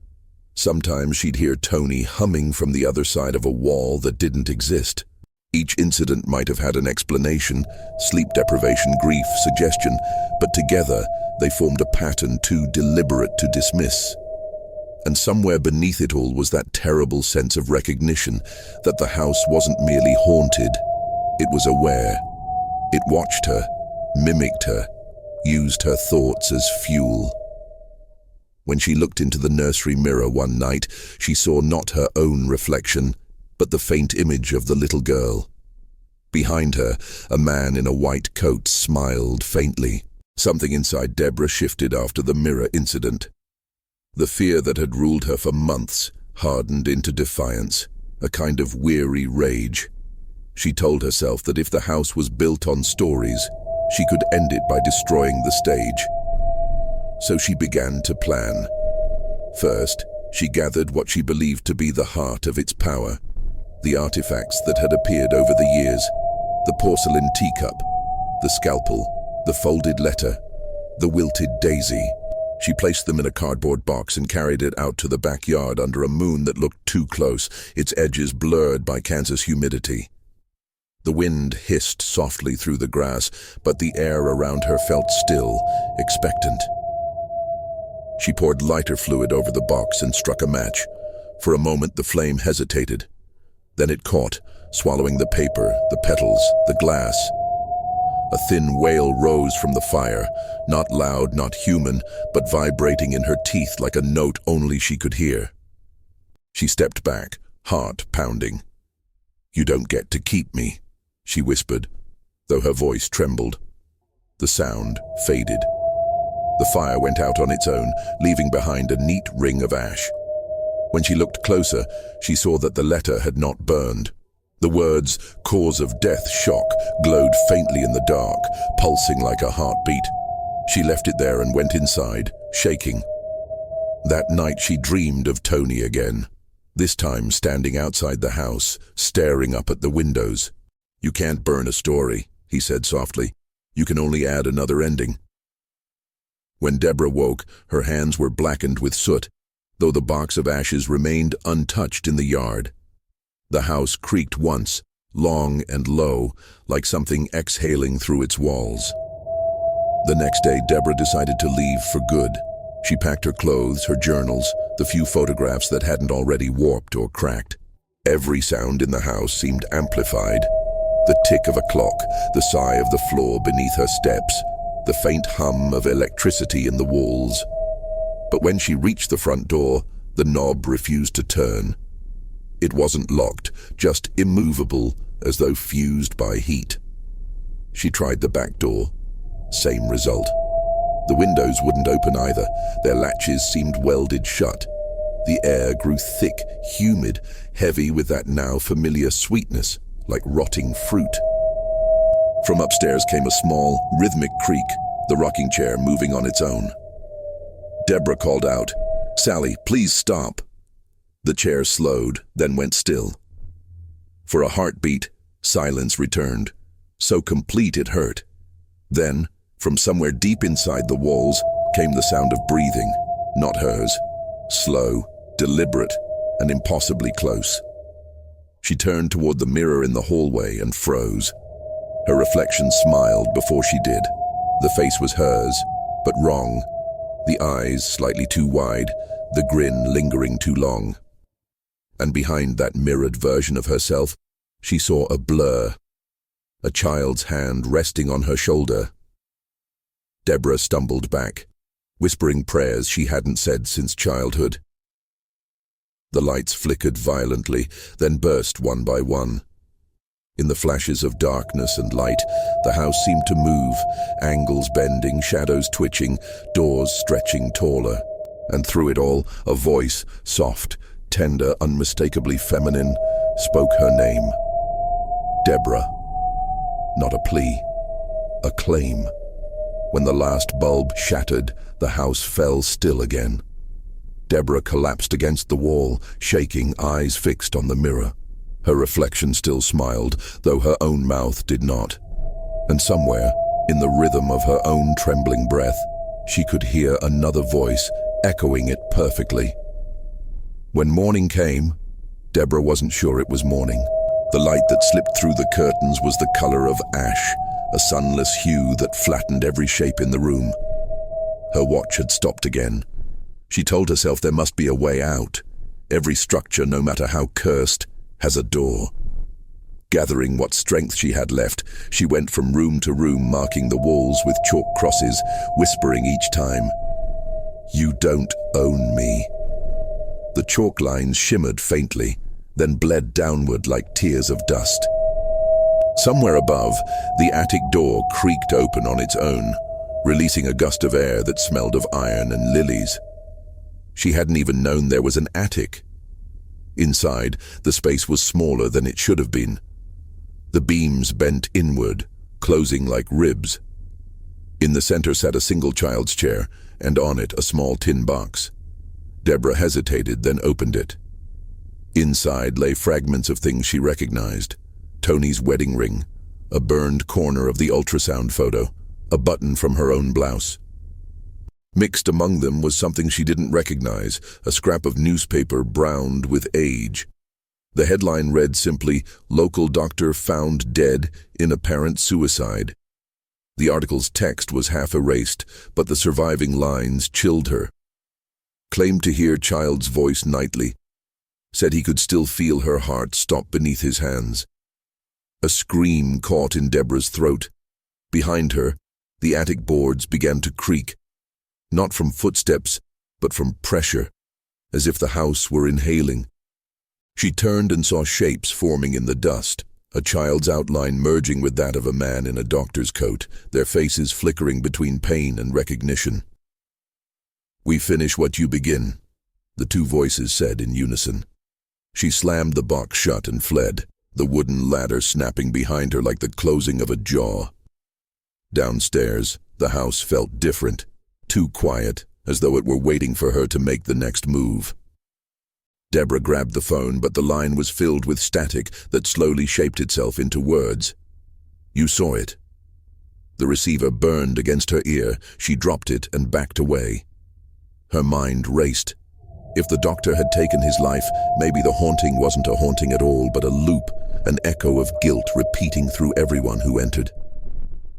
Sometimes she'd hear Tony humming from the other side of a wall that didn't exist. Each incident might have had an explanation, sleep deprivation, grief, suggestion, but together they formed a pattern too deliberate to dismiss. And somewhere beneath it all was that terrible sense of recognition that the house wasn't merely haunted, it was aware. It watched her, mimicked her, used her thoughts as fuel. When she looked into the nursery mirror one night, she saw not her own reflection, but the faint image of the little girl. Behind her, a man in a white coat smiled faintly. Something inside Deborah shifted after the mirror incident. The fear that had ruled her for months hardened into defiance, a kind of weary rage. She told herself that if the house was built on stories, she could end it by destroying the stage. So she began to plan. First, she gathered what she believed to be the heart of its power, the artifacts that had appeared over the years, the porcelain teacup, the scalpel, the folded letter, the wilted daisy. She placed them in a cardboard box and carried it out to the backyard under a moon that looked too close, its edges blurred by Kansas humidity. The wind hissed softly through the grass, but the air around her felt still, expectant. She poured lighter fluid over the box and struck a match. For a moment the flame hesitated. Then it caught, swallowing the paper, the petals, the glass. A thin wail rose from the fire, not loud, not human, but vibrating in her teeth like a note only she could hear. She stepped back, heart pounding. "You don't get to keep me," she whispered, though her voice trembled. The sound faded. The fire went out on its own, leaving behind a neat ring of ash. When she looked closer, she saw that the letter had not burned. The words, "Cause of death, shock," glowed faintly in the dark, pulsing like a heartbeat. She left it there and went inside, shaking. That night she dreamed of Tony again. this time standing outside the house, staring up at the windows. "You can't burn a story," he said softly. "You can only add another ending." When Deborah woke, her hands were blackened with soot, though the box of ashes remained untouched in the yard. The house creaked once, long and low, like something exhaling through its walls. The next day, Deborah decided to leave for good. She packed her clothes, her journals, the few photographs that hadn't already warped or cracked. Every sound in the house seemed amplified. The tick of a clock, the sigh of the floor beneath her steps, the faint hum of electricity in the walls. But when she reached the front door, the knob refused to turn. It wasn't locked, just immovable, as though fused by heat. She tried the back door. Same result. The windows wouldn't open either. Their latches seemed welded shut. The air grew thick, humid, heavy with that now familiar sweetness, like rotting fruit. From upstairs came a small, rhythmic creak, the rocking chair moving on its own. Deborah called out, "Sallie, please stop." The chair slowed, then went still. For a heartbeat, silence returned, so complete it hurt. Then, from somewhere deep inside the walls, came the sound of breathing, not hers. Slow, deliberate, and impossibly close. She turned toward the mirror in the hallway and froze. Her reflection smiled before she did. The face was hers, but wrong. The eyes slightly too wide, the grin lingering too long. And behind that mirrored version of herself, she saw a blur, a child's hand resting on her shoulder. Deborah stumbled back, whispering prayers she hadn't said since childhood. The lights flickered violently, then burst one by one. In the flashes of darkness and light, the house seemed to move, angles bending, shadows twitching, doors stretching taller. And through it all, a voice, soft, tender, unmistakably feminine, spoke her name. Deborah. Not a plea, a claim. When the last bulb shattered, the house fell still again. Deborah collapsed against the wall, shaking, eyes fixed on the mirror. Her reflection still smiled, though her own mouth did not. And somewhere, in the rhythm of her own trembling breath, she could hear another voice, echoing it perfectly. When morning came, Deborah wasn't sure it was morning. The light that slipped through the curtains was the color of ash, a sunless hue that flattened every shape in the room. Her watch had stopped again. She told herself there must be a way out. Every structure, no matter how cursed, has a door. Gathering what strength she had left, she went from room to room, marking the walls with chalk crosses, whispering each time, "You don't own me." The chalk lines shimmered faintly, then bled downward like tears of dust. Somewhere above, the attic door creaked open on its own, releasing a gust of air that smelled of iron and lilies. She hadn't even known there was an attic. Inside, the space was smaller than it should have been. The beams bent inward, closing like ribs. In the center sat a single child's chair, and on it a small tin box. Deborah hesitated, then opened it. Inside lay fragments of things she recognized. Tony's wedding ring, a burned corner of the ultrasound photo, a button from her own blouse. Mixed among them was something she didn't recognize, a scrap of newspaper browned with age. The headline read simply, "Local doctor found dead in apparent suicide." The article's text was half erased, but the surviving lines chilled her. Claimed to hear child's voice nightly. Said he could still feel her heart stop beneath his hands. A scream caught in Deborah's throat. Behind her, the attic boards began to creak. Not from footsteps, but from pressure, as if the house were inhaling. She turned and saw shapes forming in the dust, a child's outline merging with that of a man in a doctor's coat, their faces flickering between pain and recognition. "We finish what you begin," the two voices said in unison. She slammed the box shut and fled, the wooden ladder snapping behind her like the closing of a jaw. Downstairs, the house felt different. Too quiet, as though it were waiting for her to make the next move. Deborah grabbed the phone, but the line was filled with static that slowly shaped itself into words. "You saw it." The receiver burned against her ear. She dropped it and backed away. Her mind raced. If the doctor had taken his life, maybe the haunting wasn't a haunting at all, but a loop, an echo of guilt repeating through everyone who entered.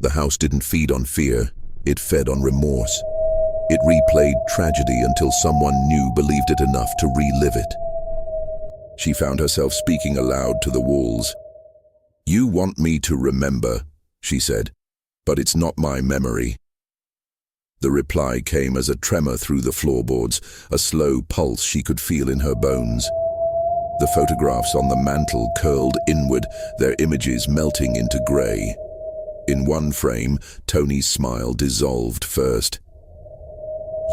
The house didn't feed on fear, it fed on remorse. It replayed tragedy until someone new believed it enough to relive it. She found herself speaking aloud to the walls. "You want me to remember," she said, "but it's not my memory." The reply came as a tremor through the floorboards, a slow pulse she could feel in her bones. The photographs on the mantel curled inward, their images melting into grey. In one frame, Tony's smile dissolved first.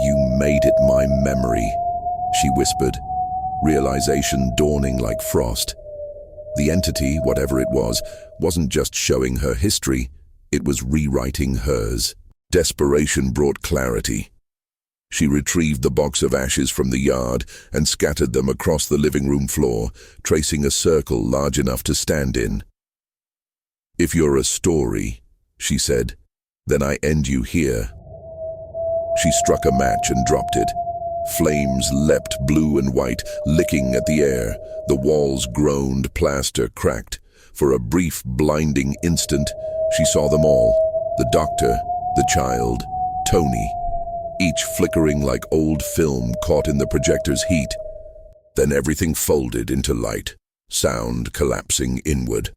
"You made it my memory," she whispered, realization dawning like frost. The entity, whatever it was, wasn't just showing her history, it was rewriting hers. Desperation brought clarity. She retrieved the box of ashes from the yard and scattered them across the living room floor, tracing a circle large enough to stand in. "If you're a story," she said, "then I end you here." She struck a match and dropped it. Flames leapt blue and white, licking at the air. The walls groaned, plaster cracked. For a brief, blinding instant, she saw them all. The doctor, the child, Tony, each flickering like old film caught in the projector's heat. Then everything folded into light, sound collapsing inward.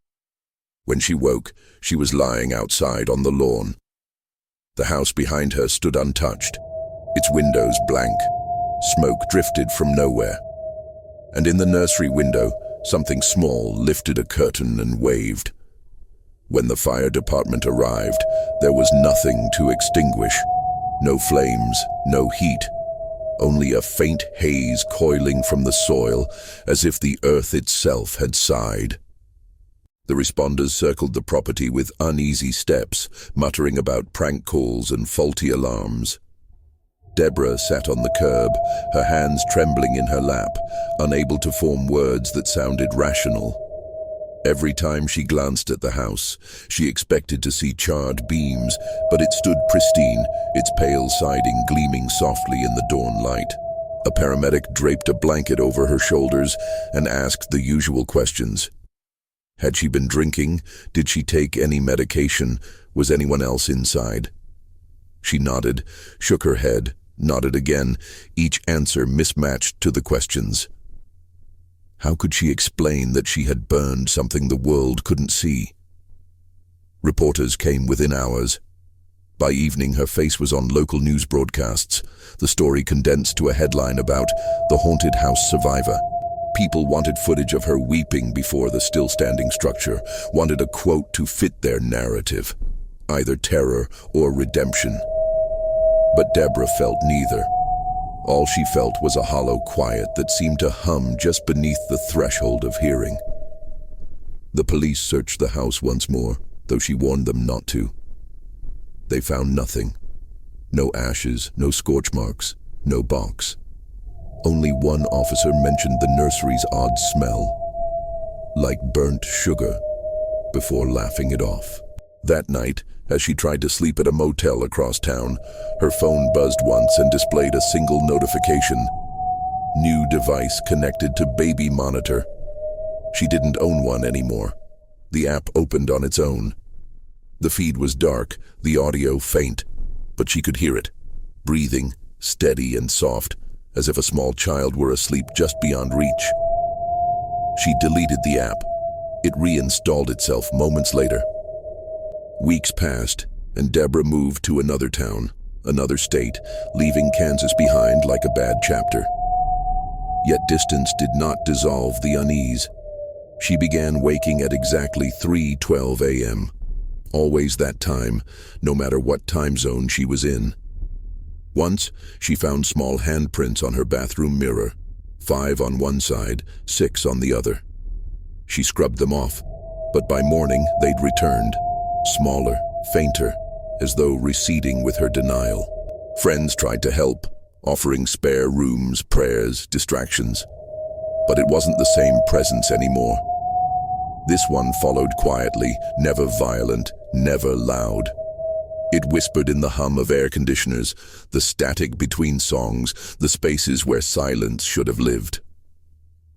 When she woke, she was lying outside on the lawn. The house behind her stood untouched, its windows blank. Smoke drifted from nowhere. And in the nursery window, something small lifted a curtain and waved. When the fire department arrived, there was nothing to extinguish. No flames, no heat. Only a faint haze coiling from the soil, as if the earth itself had sighed. The responders circled the property with uneasy steps, muttering about prank calls and faulty alarms. Deborah sat on the curb, her hands trembling in her lap, unable to form words that sounded rational. Every time she glanced at the house, she expected to see charred beams, but it stood pristine, its pale siding gleaming softly in the dawn light. A paramedic draped a blanket over her shoulders and asked the usual questions. Had she been drinking? Did she take any medication? Was anyone else inside? She nodded, shook her head, nodded again, each answer mismatched to the questions. How could she explain that she had burned something the world couldn't see? Reporters came within hours. By evening, her face was on local news broadcasts, the story condensed to a headline about the haunted house survivor. People wanted footage of her weeping before the still-standing structure, wanted a quote to fit their narrative, either terror or redemption. But Deborah felt neither. All she felt was a hollow quiet that seemed to hum just beneath the threshold of hearing. The police searched the house once more, though she warned them not to. They found nothing. No ashes, no scorch marks, no box. Only one officer mentioned the nursery's odd smell, like burnt sugar, before laughing it off. That night, as she tried to sleep at a motel across town, her phone buzzed once and displayed a single notification. New device connected to baby monitor. She didn't own one anymore. The app opened on its own. The feed was dark, the audio faint, but she could hear it, breathing, steady and soft, as if a small child were asleep just beyond reach. She deleted the app. It reinstalled itself moments later. Weeks passed, and Deborah moved to another town, another state, leaving Kansas behind like a bad chapter. Yet distance did not dissolve the unease. She began waking at exactly 3:12 a.m., always that time, no matter what time zone she was in. Once, she found small handprints on her bathroom mirror, 5 on one side, 6 on the other. She scrubbed them off, but by morning they'd returned, smaller, fainter, as though receding with her denial. Friends tried to help, offering spare rooms, prayers, distractions. But it wasn't the same presence anymore. This one followed quietly, never violent, never loud. It whispered in the hum of air conditioners, the static between songs, the spaces where silence should have lived.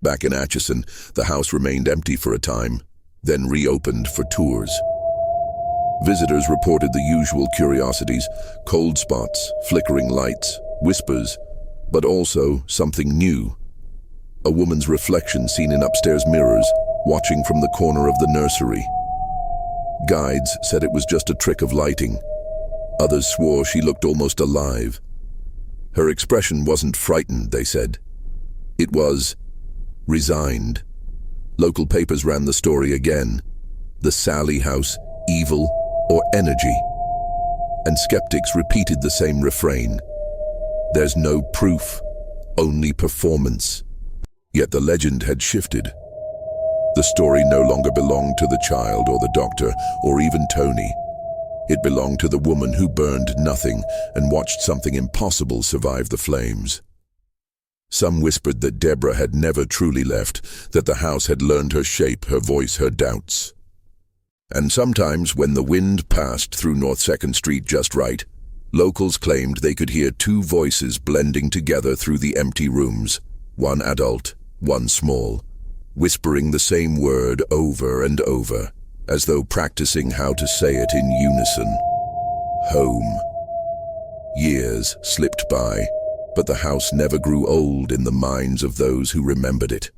Back in Atchison, the house remained empty for a time, then reopened for tours. Visitors reported the usual curiosities, cold spots, flickering lights, whispers, but also something new. A woman's reflection seen in upstairs mirrors, watching from the corner of the nursery. Guides said it was just a trick of lighting. Others swore she looked almost alive. Her expression wasn't frightened, they said. It was resigned. Local papers ran the story again. The Sallie House, evil or energy? And skeptics repeated the same refrain. There's no proof, only performance. Yet the legend had shifted. The story no longer belonged to the child or the doctor or even Tony. It belonged to the woman who burned nothing and watched something impossible survive the flames. Some whispered that Deborah had never truly left, that the house had learned her shape, her voice, her doubts. And sometimes when the wind passed through North 2nd Street just right, locals claimed they could hear two voices blending together through the empty rooms, one adult, one small, whispering the same word over and over, as though practicing how to say it in unison. Home. Years slipped by, but the house never grew old in the minds of those who remembered it.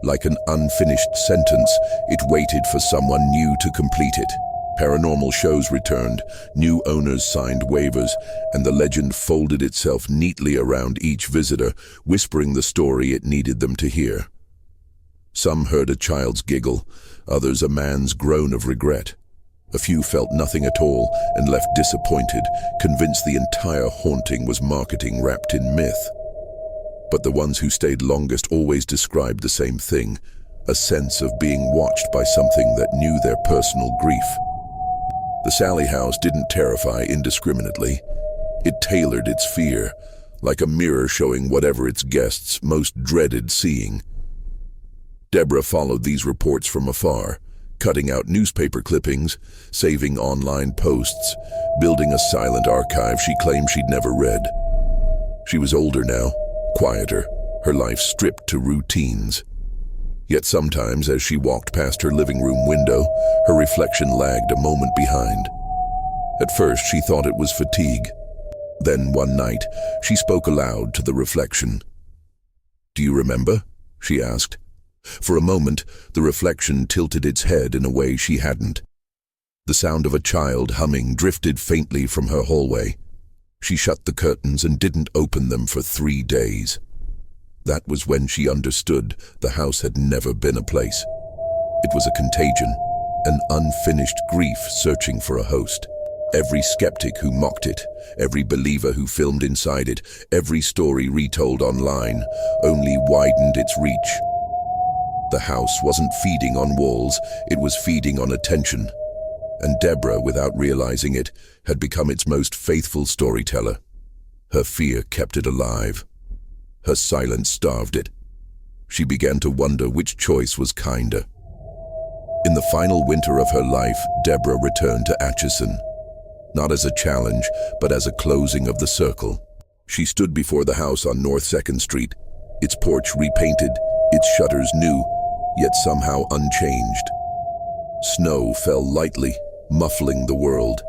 Like an unfinished sentence, it waited for someone new to complete it. Paranormal shows returned, new owners signed waivers, and the legend folded itself neatly around each visitor, whispering the story it needed them to hear. Some heard a child's giggle, others a man's groan of regret. A few felt nothing at all and left disappointed, convinced the entire haunting was marketing wrapped in myth. But the ones who stayed longest always described the same thing, a sense of being watched by something that knew their personal grief. The Sallie House didn't terrify indiscriminately. It tailored its fear, like a mirror showing whatever its guests most dreaded seeing. Deborah followed these reports from afar, cutting out newspaper clippings, saving online posts, building a silent archive she claimed she'd never read. She was older now, quieter, her life stripped to routines. Yet sometimes, as she walked past her living room window, her reflection lagged a moment behind. At first, she thought it was fatigue. Then, one night, she spoke aloud to the reflection. "Do you remember?" she asked. For a moment, the reflection tilted its head in a way she hadn't. The sound of a child humming drifted faintly from her hallway. She shut the curtains and didn't open them for 3 days. That was when she understood the house had never been a place. It was a contagion, an unfinished grief searching for a host. Every skeptic who mocked it, every believer who filmed inside it, every story retold online, only widened its reach. The house wasn't feeding on walls, it was feeding on attention. And Deborah, without realizing it, had become its most faithful storyteller. Her fear kept it alive. Her silence starved it. She began to wonder which choice was kinder. In the final winter of her life, Deborah returned to Atchison. Not as a challenge, but as a closing of the circle. She stood before the house on North 2nd Street, its porch repainted, its shutters new, yet somehow unchanged. Snow fell lightly, muffling the world.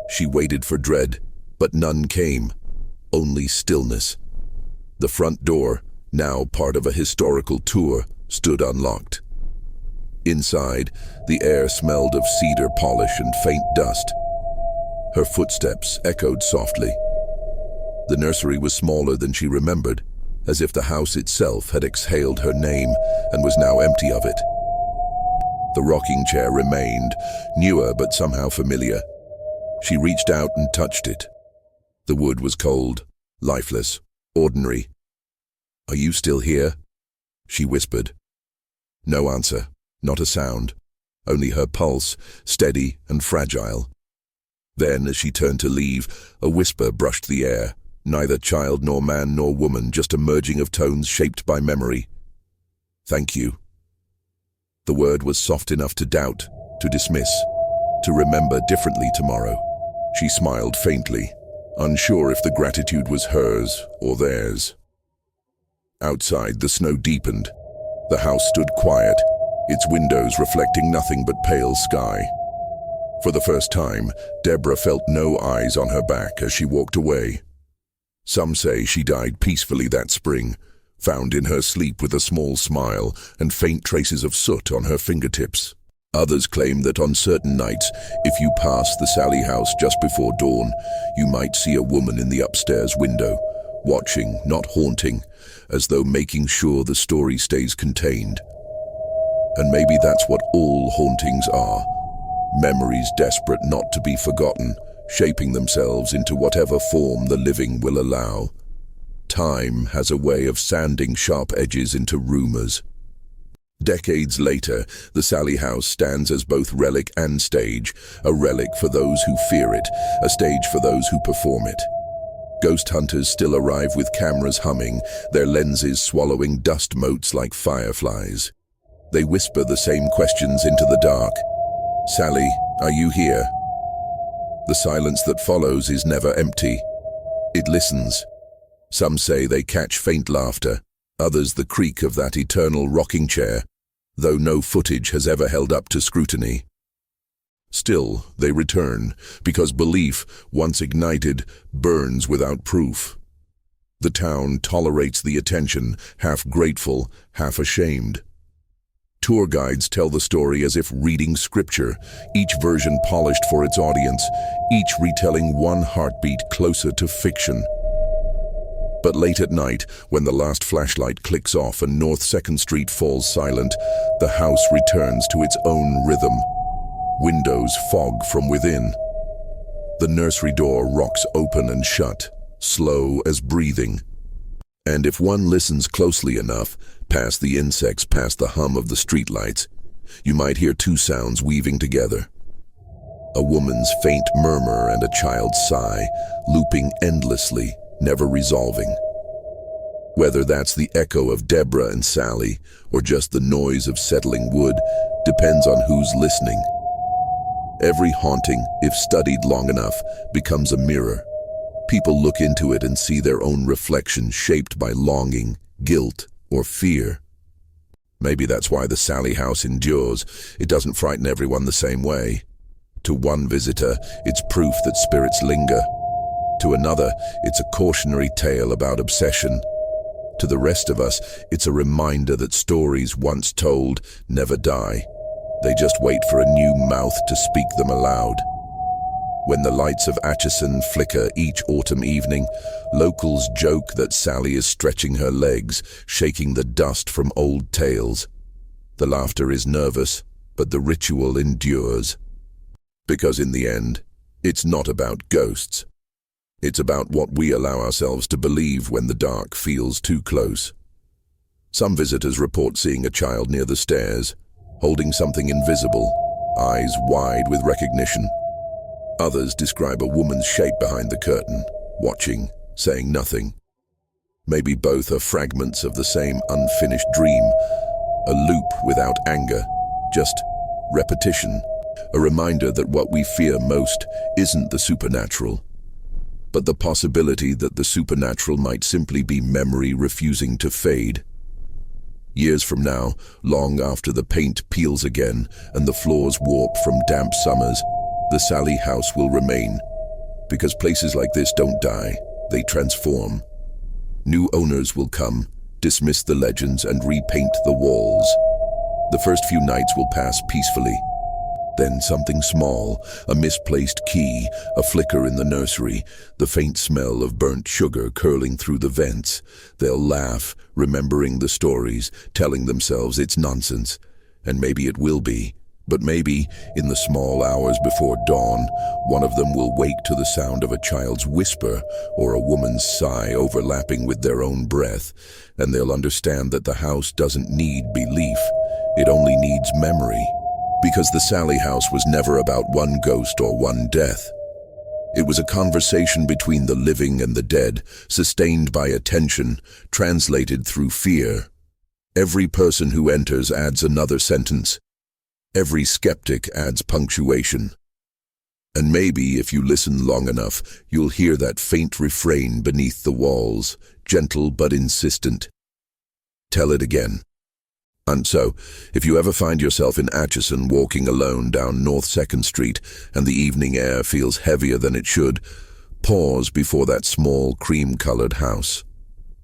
She waited for dread, but none came, only stillness. The front door, now part of a historical tour, stood unlocked. Inside, the air smelled of cedar polish and faint dust. Her footsteps echoed softly. The nursery was smaller than she remembered, as if the house itself had exhaled her name and was now empty of it. The rocking chair remained, newer but somehow familiar. She reached out and touched it. The wood was cold, lifeless, ordinary. "Are you still here?" she whispered. No answer, not a sound, only her pulse, steady and fragile. Then, as she turned to leave, a whisper brushed the air, neither child nor man nor woman, just a merging of tones shaped by memory. Thank you. The word was soft enough to doubt, to dismiss, to remember differently tomorrow. She smiled faintly, unsure if the gratitude was hers or theirs. Outside, the snow deepened. The house stood quiet, its windows reflecting nothing but pale sky. For the first time, Deborah felt no eyes on her back as she walked away. Some say she died peacefully that spring, found in her sleep with a small smile and faint traces of soot on her fingertips. Others claim that on certain nights, if you passed the Sallie House just before dawn, you might see a woman in the upstairs window, watching, not haunting, as though making sure the story stays contained. And maybe that's what all hauntings are. Memories desperate not to be forgotten, shaping themselves into whatever form the living will allow. Time has a way of sanding sharp edges into rumors. Decades later, the Sallie House stands as both relic and stage, a relic for those who fear it, a stage for those who perform it. Ghost hunters still arrive with cameras humming, their lenses swallowing dust motes like fireflies. They whisper the same questions into the dark. "Sallie, are you here?" The silence that follows is never empty. It listens. Some say they catch faint laughter, others the creak of that eternal rocking chair, though no footage has ever held up to scrutiny. Still, they return, because belief, once ignited, burns without proof. The town tolerates the attention, half grateful, half ashamed. Tour guides tell the story as if reading scripture, each version polished for its audience, each retelling one heartbeat closer to fiction. But late at night, when the last flashlight clicks off and North 2nd Street falls silent, the house returns to its own rhythm. Windows fog from within. The nursery door rocks open and shut, slow as breathing. And if one listens closely enough, past the insects, past the hum of the streetlights, you might hear two sounds weaving together. A woman's faint murmur and a child's sigh, looping endlessly, never resolving. Whether that's the echo of Deborah and Sallie, or just the noise of settling wood, depends on who's listening. Every haunting, if studied long enough, becomes a mirror. People look into it and see their own reflection shaped by longing, guilt, or fear. Maybe that's why the Sallie House endures. It doesn't frighten everyone the same way. To one visitor, it's proof that spirits linger. To another, it's a cautionary tale about obsession. To the rest of us, it's a reminder that stories once told never die. They just wait for a new mouth to speak them aloud. When the lights of Atchison flicker each autumn evening, locals joke that Sallie is stretching her legs, shaking the dust from old tales. The laughter is nervous, but the ritual endures. Because in the end, it's not about ghosts. It's about what we allow ourselves to believe when the dark feels too close. Some visitors report seeing a child near the stairs, holding something invisible, eyes wide with recognition. Others describe a woman's shape behind the curtain, watching, saying nothing. Maybe both are fragments of the same unfinished dream, a loop without anger, just repetition, a reminder that what we fear most isn't the supernatural, but the possibility that the supernatural might simply be memory refusing to fade. Years from now, long after the paint peels again and the floors warp from damp summers, the Sallie House will remain, because places like this don't die, they transform. New owners will come, dismiss the legends and repaint the walls. The first few nights will pass peacefully. Then something small, a misplaced key, a flicker in the nursery, the faint smell of burnt sugar curling through the vents. They'll laugh, remembering the stories, telling themselves it's nonsense. And maybe it will be. But maybe, in the small hours before dawn, one of them will wake to the sound of a child's whisper or a woman's sigh overlapping with their own breath, and they'll understand that the house doesn't need belief, it only needs memory. Because the Sallie House was never about one ghost or one death. It was a conversation between the living and the dead, sustained by attention, translated through fear. Every person who enters adds another sentence. Every skeptic adds punctuation. And maybe, if you listen long enough, you'll hear that faint refrain beneath the walls, gentle but insistent. Tell it again. And so, if you ever find yourself in Atchison walking alone down North 2nd Street and the evening air feels heavier than it should, pause before that small cream-colored house.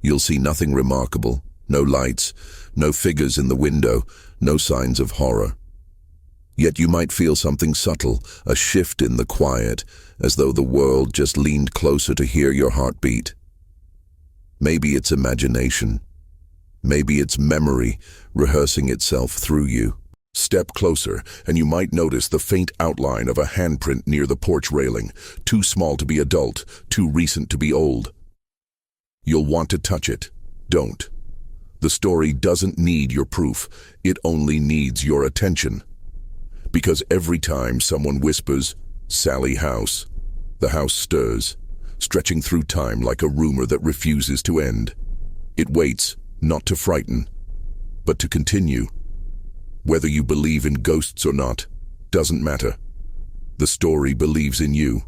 You'll see nothing remarkable, no lights, no figures in the window, no signs of horror. Yet you might feel something subtle, a shift in the quiet, as though the world just leaned closer to hear your heartbeat. Maybe it's imagination. Maybe it's memory rehearsing itself through you. Step closer, and you might notice the faint outline of a handprint near the porch railing, too small to be adult, too recent to be old. You'll want to touch it. Don't. The story doesn't need your proof. It only needs your attention. Because every time someone whispers, "Sallie House," the house stirs, stretching through time like a rumor that refuses to end. It waits, not to frighten, but to continue. Whether you believe in ghosts or not, doesn't matter. The story believes in you.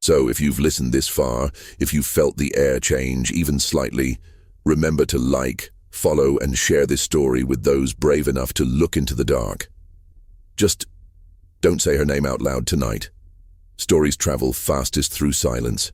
So if you've listened this far, if you've felt the air change even slightly, remember to like, follow, and share this story with those brave enough to look into the dark. Just don't say her name out loud tonight. Stories travel fastest through silence.